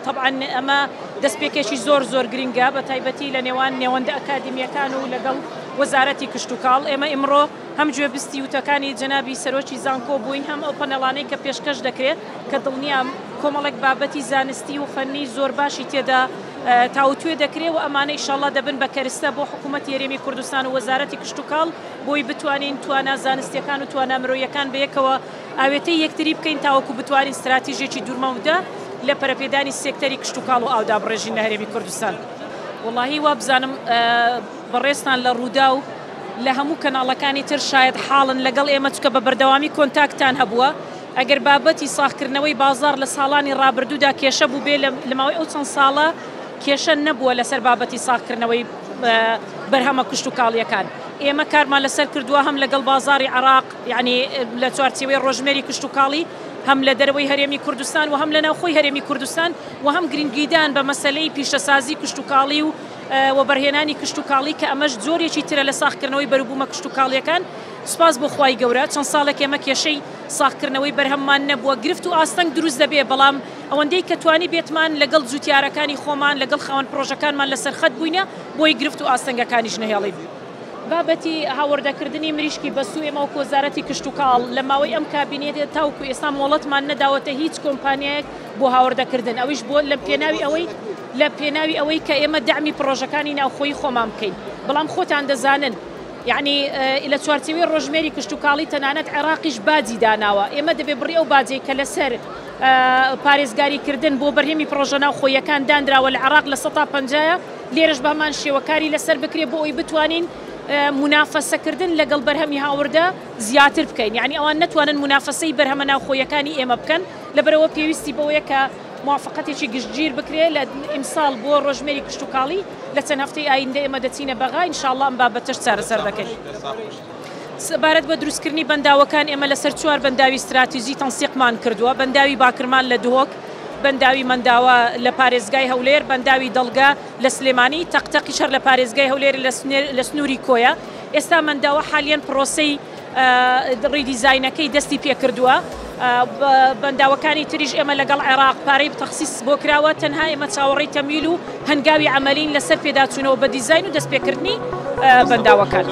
طبعا ئەمە دەستپێکێکی زۆر گرنگە بە تایبەتی لە نێوان نێوەندە ئەکادمیەکان و لەگەڵ وەزارەتی کشتتوکاڵ. ئێمە ئیمڕۆ هەم گوێبستی وتەکانی جەنابی سەرۆکی زانکۆ بووین، هەم ئەو پەنەڵانەی کە پێشکەش دەکرێت کە دڵنیام کۆمەڵێک بابەتی زانستی و فەنی زۆر باشی تێدا تاوتوێ دەکرێت و ئەمانە ئیشەڵڵا دەبن بە کەرستە بۆ حکوومەتی هەرێمی کوردستان و وەزارەتی کشتتوکاڵ بۆی بتوانین توانە زانستیەکان و توانە مرۆیەکان بەیەکەوە ئاوێتەی یەکتری بکەین تاوەکو بتوانین استراتیژێکی دوورمەوتە لە پەرەپێدانی سێکتەری کشتتوکاڵ و ئاودابڕێژین لە هەرێمی کوردستان. وڵاهی وا بزانم بەڕێستان لە ڕوودا و لە هەموو کەناڵەکانی تر شاید حاڵن لەگەڵ ئێمە چکە بە بەردەوامی کۆنتاکتان هەبووە. ئەگەر بابەتی ساختکردنەوەی بازار لە ساڵانی ڕابردوودا کێشە بوو بێ لە ماوەی ئەو چەند ساڵە کێشە نەبووە لەسەر بابەتی ساختکردنەوەی بەرهەمە کشتتوکاڵیەکان. ئێمە کارمان لەسەر کردووە هەم لەگەڵ بازاری عراق، یعنی لە چوارچێوەی ڕۆژمێری کشتتوکاڵی، هەم لە دەرەوەی هەرێمی کوردستان و هەم لە ناوخۆی هەرێمی کوردستان و هەم گرنگیدان بە مەسەلەی پیشەسازی کشتتوکاڵی و بەرهێنانی کشتتوکاڵی کە ئەمەش زۆرێکی ترە لە ساختکردنەوەی بەروبوومە کشتتوکاڵیەکان. سوپاس بۆ خوای گەورە چەند ساڵێک ئێمە کێشەی ساختکردنەوەی بەرهەممان نەبووە. گرفت و ئاستەنگ دروست دەبێ، بەڵام ئەوەندەی کە توانی بێتمان لەگەڵ جوتیارەکانی خۆمان لەگەڵ خاوەن پرۆژەکانمان لەسەر خەت بووینە بۆی گرفت و ئاستەنگەکانیش نەهێڵین. بابەتی هاوردەکردنی مریشکی بەسوو ئێمە و وەزارەتی کشتتوکاڵ لە ماوەی ئەم کابینێتە تاوکو ئێستا مۆڵەتمان نەداوەتە هیچ کۆمپانیایەک بۆ هاوردەکردن، ئەویش بۆ لە پێناوی ئەوەی کە ئێمە دامی پرۆژەکانی ناوخۆی خۆمان بکەین. بەڵام خۆتان دەزانن یعنی لە چوارچێوەی ڕۆژمێری کشتتوکاڵی تەنانەت عێراقیش باجی داناوە. ئێمە دەبێ بڕی ئەو باجەی کە لەسەر پارێزگاریکردن بۆ بەرهێمی پرۆژە ناوخۆیەکان دانراوە لە عێراق لە 150 لێرەش بەمان شێوەکاری لەسەر بکرێ بۆ ئەوی بتوانین منافەسەکردن لەگەڵ بەرهەمی هاوردە زیاتر بکەین. یعنی ئەوان نتوانن منافەسەی بەرهەمە ناوخۆیەکانی ئێمە بکەن، لەبەرەوە پێویستی بەوەیە کە موافقەتێکی گشتگیر بکرێ لە ئیمساڵ بۆ ڕۆژمێری کشتتوکاڵی لە چەند هەفتەی ئایندە ئێمە دەچینە بەغا ئینشاءڵڵا ئەم بابەتەش چارەسەر دەکەین. سەبارەت بە دروستکردنی بەنداوەکان ئێمە لەسەر 4 بەنداوی استراتیژی تەنسیقمان کردووە. بەنداوی باکرمان لە دهۆک، بەنداوی منداوە لە پارێزگای هەولێر، بەنداوی دڵگا لە سلێمانی، تەقتەقی شەر لە پارێزگای هەولێر لە سنووری کۆیە. ئێستا منداوە حالیان پرۆسەی ڕیدیزاینەکەی دەستی پێکردووە. بەنداوەکانی تریش ئێمە لەگەڵ عێراق پارەی تەخسیس بۆ کراوە، تەنها ئێمە چاوەڕێی تەمیل و هەنگاوی عەمەلین لەسەر پێداچوونەوە بە دیزاین و دەستپێکردنی بەنداوەکان.